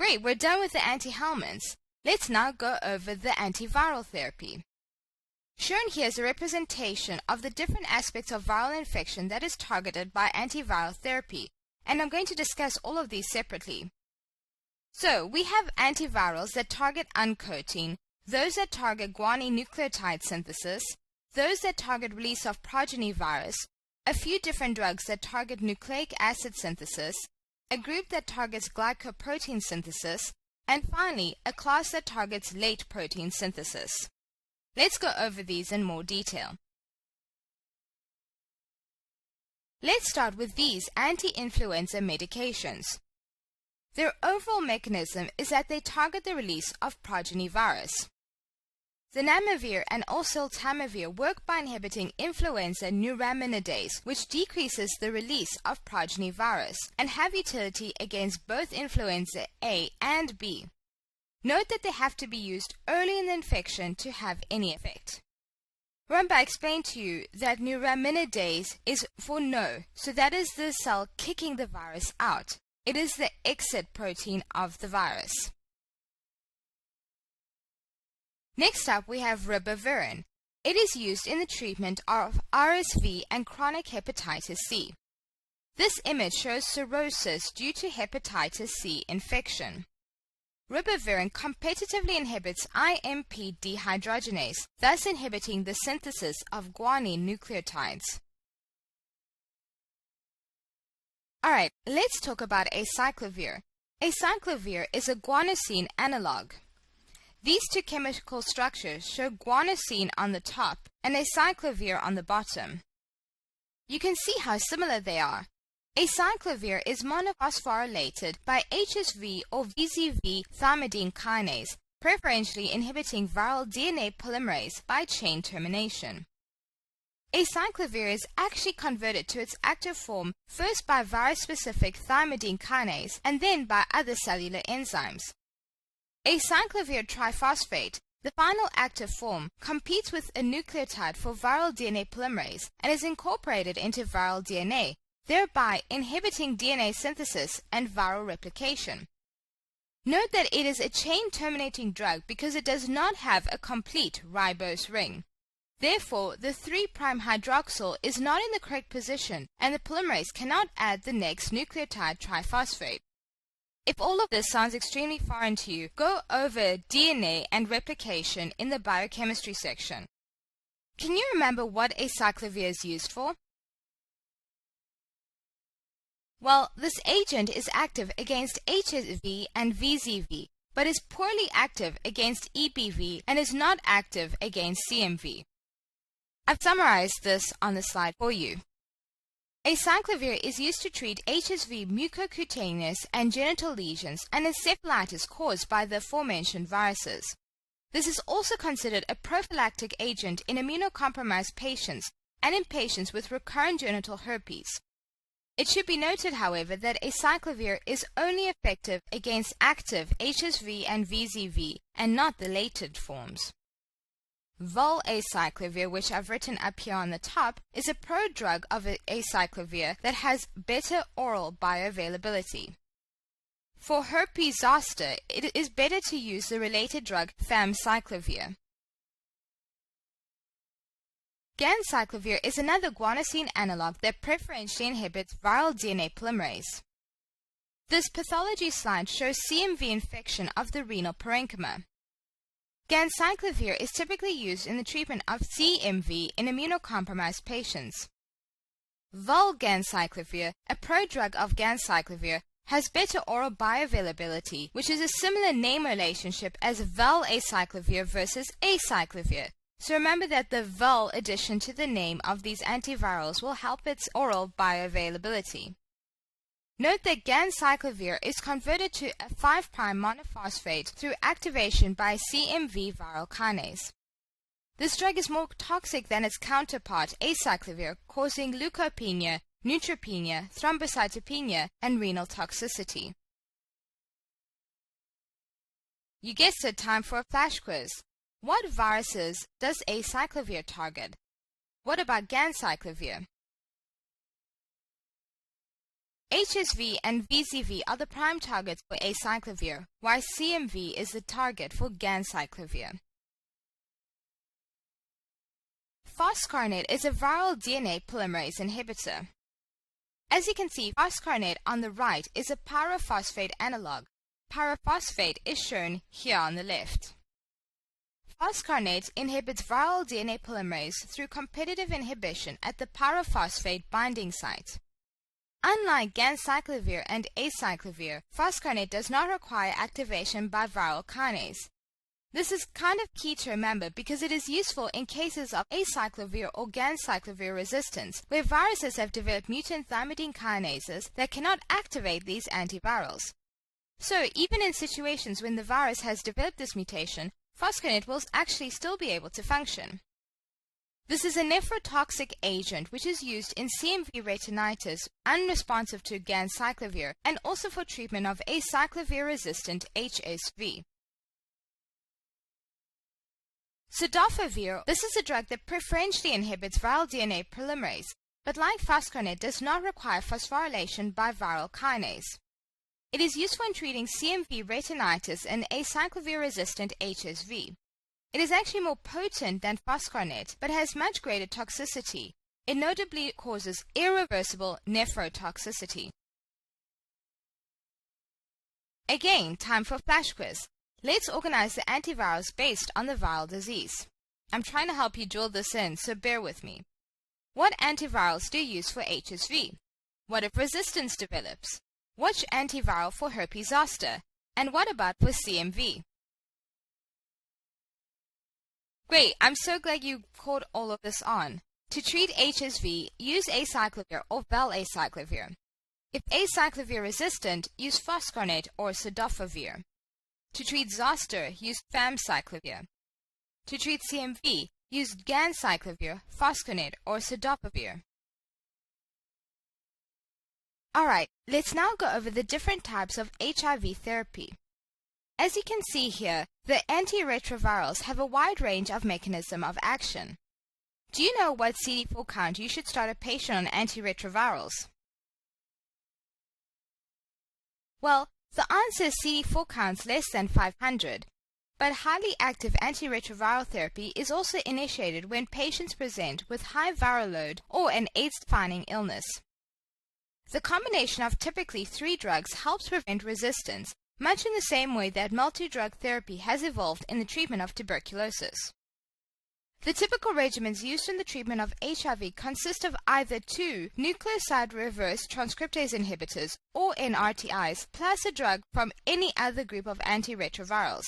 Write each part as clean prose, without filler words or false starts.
Great, we're done with the antihelminths. Let's now go over the antiviral therapy. Shown here is a representation of the different aspects of viral infection that is targeted by antiviral therapy, and I'm going to discuss all of these separately. So, we have antivirals that target uncoating, those that target guanine nucleotide synthesis, those that target release of progeny virus, a few different drugs that target nucleic acid synthesis, a group that targets glycoprotein synthesis, and finally, a class that targets late protein synthesis. Let's go over these in more detail. Let's start with these anti-influenza medications. Their overall mechanism is that they target the release of progeny virus. Zanamivir and oseltamivir work by inhibiting influenza neuraminidase, which decreases the release of progeny virus, and have utility against both influenza A and B. Note that they have to be used early in the infection to have any effect. Remember, I explained to you that neuraminidase is for no, so that is the cell kicking the virus out. It is the exit protein of the virus. Next up, we have ribavirin. It is used in the treatment of RSV and chronic hepatitis C. This image shows cirrhosis due to hepatitis C infection. Ribavirin competitively inhibits IMP dehydrogenase, thus inhibiting the synthesis of guanine nucleotides. Alright, let's talk about acyclovir. Acyclovir is a guanosine analog. These two chemical structures show guanosine on the top and acyclovir on the bottom. You can see how similar they are. Acyclovir is monophosphorylated by HSV or VZV thymidine kinase, preferentially inhibiting viral DNA polymerase by chain termination. Acyclovir is actually converted to its active form first by virus-specific thymidine kinase and then by other cellular enzymes. Acyclovir triphosphate, the final active form, competes with a nucleotide for viral DNA polymerase and is incorporated into viral DNA, thereby inhibiting DNA synthesis and viral replication. Note that it is a chain-terminating drug because it does not have a complete ribose ring. Therefore, the 3' hydroxyl is not in the correct position and the polymerase cannot add the next nucleotide triphosphate. If all of this sounds extremely foreign to you, go over DNA and replication in the biochemistry section. Can you remember what acyclovir is used for? Well, this agent is active against HSV and VZV, but is poorly active against EBV and is not active against CMV. I've summarized this on the slide for you. Acyclovir is used to treat HSV mucocutaneous and genital lesions and encephalitis caused by the aforementioned viruses. This is also considered a prophylactic agent in immunocompromised patients and in patients with recurrent genital herpes. It should be noted, however, that acyclovir is only effective against active HSV and VZV and not the latent forms. Valacyclovir, which I've written up here on the top, is a prodrug of acyclovir that has better oral bioavailability. For herpes zoster, it is better to use the related drug famciclovir. Ganciclovir is another guanosine analog that preferentially inhibits viral DNA polymerase. This pathology slide shows CMV infection of the renal parenchyma. Ganciclovir is typically used in the treatment of CMV in immunocompromised patients. Valganciclovir, a prodrug of ganciclovir, has better oral bioavailability, which is a similar name relationship as valacyclovir versus acyclovir. So remember that the val addition to the name of these antivirals will help its oral bioavailability. Note that ganciclovir is converted to a 5' monophosphate through activation by CMV viral kinase. This drug is more toxic than its counterpart acyclovir, causing leukopenia, neutropenia, thrombocytopenia, and renal toxicity. You guessed it, time for a flash quiz. What viruses does acyclovir target? What about ganciclovir? HSV and VZV are the prime targets for acyclovir, while CMV is the target for ganciclovir. Phoscarnet is a viral DNA polymerase inhibitor. As you can see, phoscarnet on the right is a pyrophosphate analog. Pyrophosphate is shown here on the left. Phoscarnet inhibits viral DNA polymerase through competitive inhibition at the pyrophosphate binding site. Unlike ganciclovir and acyclovir, phoscarnet does not require activation by viral kinase. This is kind of key to remember because it is useful in cases of acyclovir or ganciclovir resistance, where viruses have developed mutant thymidine kinases that cannot activate these antivirals. So, even in situations when the virus has developed this mutation, phoscarnet will actually still be able to function. This is a nephrotoxic agent which is used in CMV retinitis unresponsive to ganciclovir and also for treatment of acyclovir-resistant HSV. Cidofovir, this is a drug that preferentially inhibits viral DNA polymerase, but like phoscarnet does not require phosphorylation by viral kinase. It is useful in treating CMV retinitis and acyclovir-resistant HSV. It is actually more potent than phoscarnet, but has much greater toxicity. It notably causes irreversible nephrotoxicity. Again, time for flash quiz. Let's organize the antivirals based on the viral disease. I'm trying to help you drill this in, so bear with me. What antivirals do you use for HSV? What if resistance develops? Which antiviral for herpes zoster? And what about for CMV? Great, I'm so glad you caught all of this on. To treat HSV, use acyclovir or valacyclovir. If acyclovir resistant, use phoscarnet or cidofovir. To treat zoster, use famciclovir. To treat CMV, use ganciclovir, phoscarnet, or cidofovir. Alright, let's now go over the different types of HIV therapy. As you can see here, the antiretrovirals have a wide range of mechanism of action. Do you know what CD4 count you should start a patient on antiretrovirals? Well, the answer is CD4 counts less than 500, but highly active antiretroviral therapy is also initiated when patients present with high viral load or an AIDS-defining illness. The combination of typically 3 drugs helps prevent resistance, much in the same way that multi-drug therapy has evolved in the treatment of tuberculosis. The typical regimens used in the treatment of HIV consist of either 2 nucleoside reverse transcriptase inhibitors or NRTIs plus a drug from any other group of antiretrovirals.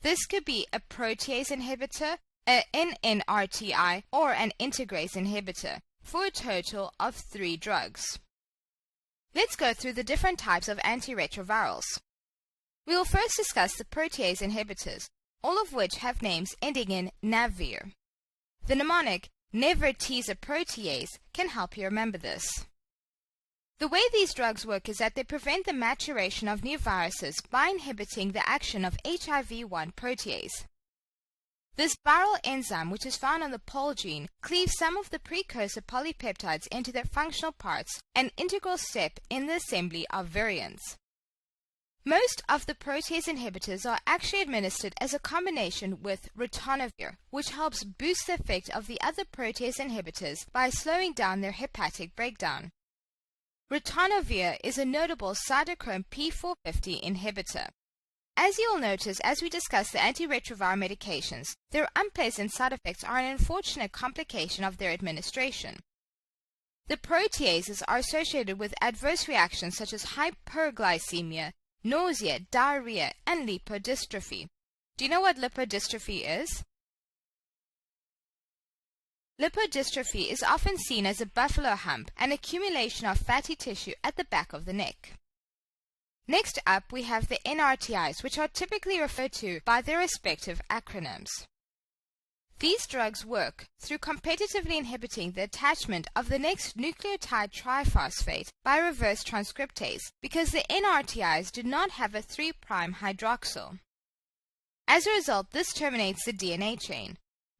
This could be a protease inhibitor, an NNRTI, or an integrase inhibitor, for a total of 3 drugs. Let's go through the different types of antiretrovirals. We will first discuss the protease inhibitors, all of which have names ending in navir. The mnemonic never-tease a protease can help you remember this. The way these drugs work is that they prevent the maturation of new viruses by inhibiting the action of HIV-1 protease. This viral enzyme, which is found on the pol gene, cleaves some of the precursor polypeptides into their functional parts, an integral step in the assembly of virions. Most of the protease inhibitors are actually administered as a combination with ritonavir, which helps boost the effect of the other protease inhibitors by slowing down their hepatic breakdown. Ritonavir is a notable cytochrome P450 inhibitor. As you will notice as we discuss the antiretroviral medications, their unpleasant side effects are an unfortunate complication of their administration. The proteases are associated with adverse reactions such as hyperglycemia, nausea, diarrhea, and lipodystrophy. Do you know what lipodystrophy is? Lipodystrophy is often seen as a buffalo hump, an accumulation of fatty tissue at the back of the neck. Next up, we have the NRTIs, which are typically referred to by their respective acronyms. These drugs work through competitively inhibiting the attachment of the next nucleotide triphosphate by reverse transcriptase because the NRTIs do not have a 3' hydroxyl. As a result, this terminates the DNA chain.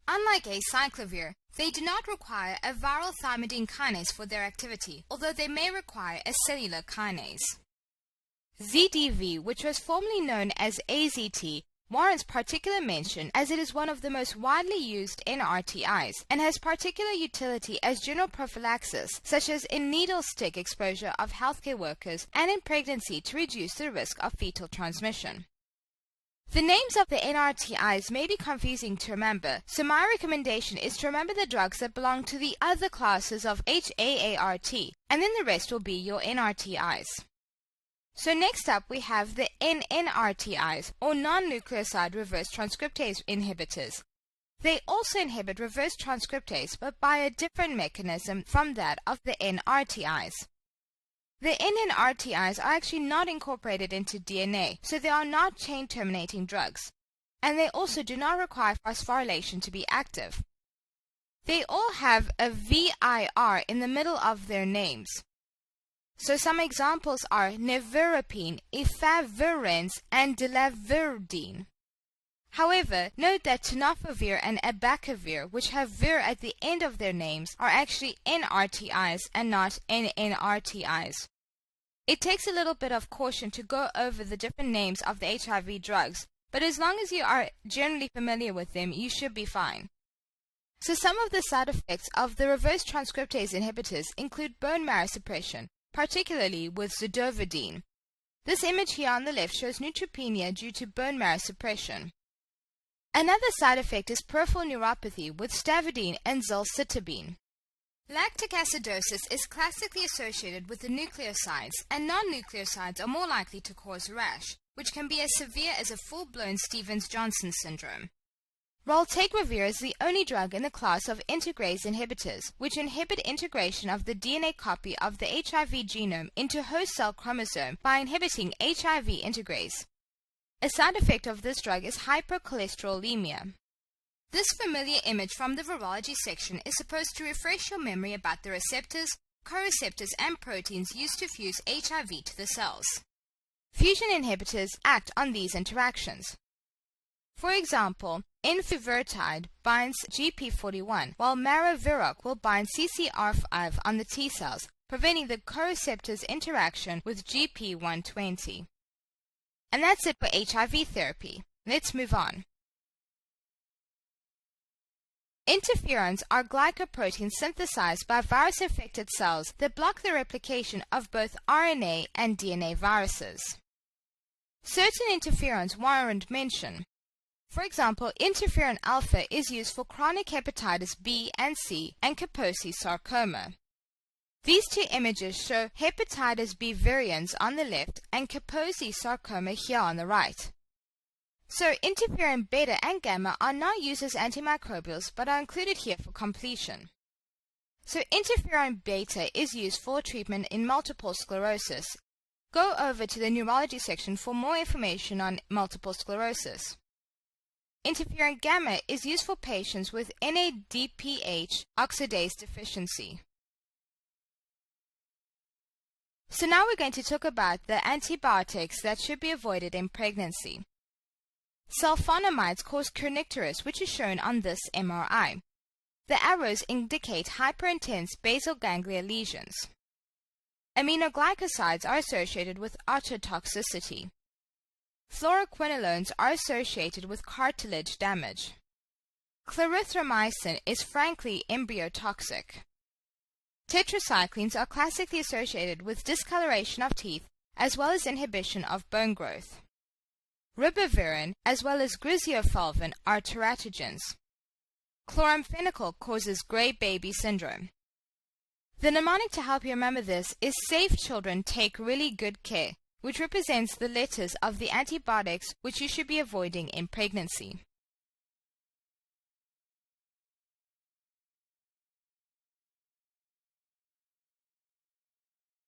Unlike acyclovir, They do not require a viral thymidine kinase for their activity, although they may require a cellular kinase. ZDV, which was formerly known as AZT, warrants particular mention as it is one of the most widely used NRTIs and has particular utility as general prophylaxis, such as in needle stick exposure of healthcare workers and in pregnancy to reduce the risk of fetal transmission. The names of the NRTIs may be confusing to remember, so my recommendation is to remember the drugs that belong to the other classes of HAART, and then the rest will be your NRTIs. So next up we have the NNRTIs, or non-nucleoside reverse transcriptase inhibitors. They also inhibit reverse transcriptase, but by a different mechanism from that of the NRTIs. The NNRTIs are actually not incorporated into DNA, so they are not chain-terminating drugs, and they also do not require phosphorylation to be active. They all have a VIR in the middle of their names. So some examples are nevirapine, efavirenz, and delavirdine. However, note that tenofovir and abacavir, which have vir at the end of their names, are actually NRTIs and not NNRTIs. It takes a little bit of caution to go over the different names of the HIV drugs, but as long as you are generally familiar with them, you should be fine. So some of the side effects of the reverse transcriptase inhibitors include bone marrow suppression, particularly with zidovudine. This image here on the left shows neutropenia due to bone marrow suppression. Another side effect is peripheral neuropathy with stavudine and zolcitabine. Lactic acidosis is classically associated with the nucleosides, and non-nucleosides are more likely to cause rash, which can be as severe as a full-blown Stevens-Johnson syndrome. Raltegravir is the only drug in the class of integrase inhibitors, which inhibit integration of the DNA copy of the HIV genome into host cell chromosome by inhibiting HIV integrase. A side effect of this drug is hypercholesterolemia. This familiar image from the virology section is supposed to refresh your memory about the receptors, co-receptors, and proteins used to fuse HIV to the cells. Fusion inhibitors act on these interactions. For example, enfivirtide binds GP41, while marovirok will bind CCR5 on the T cells, preventing the co-receptors' interaction with GP120. And that's it for HIV therapy. Let's move on. Interferons are glycoproteins synthesized by virus-infected cells that block the replication of both RNA and DNA viruses. Certain interferons warrant mention. For example, interferon alpha is used for chronic hepatitis B and C and Kaposi sarcoma. These two images show hepatitis B virions on the left and Kaposi sarcoma here on the right. So interferon beta and gamma are not used as antimicrobials but are included here for completion. So interferon beta is used for treatment in multiple sclerosis. Go over to the neurology section for more information on multiple sclerosis. Interferon gamma is used for patients with NADPH oxidase deficiency. So now we're going to talk about the antibiotics that should be avoided in pregnancy. Sulfonamides cause kernicterus, which is shown on this MRI. The arrows indicate hyperintense basal ganglia lesions. Aminoglycosides are associated with ototoxicity. Fluoroquinolones are associated with cartilage damage. Clarithromycin is frankly embryotoxic. Tetracyclines are classically associated with discoloration of teeth as well as inhibition of bone growth. Ribavirin as well as griseofulvin are teratogens. Chloramphenicol causes gray baby syndrome. The mnemonic to help you remember this is Safe Children Take Really Good Care, which represents the letters of the antibiotics which you should be avoiding in pregnancy.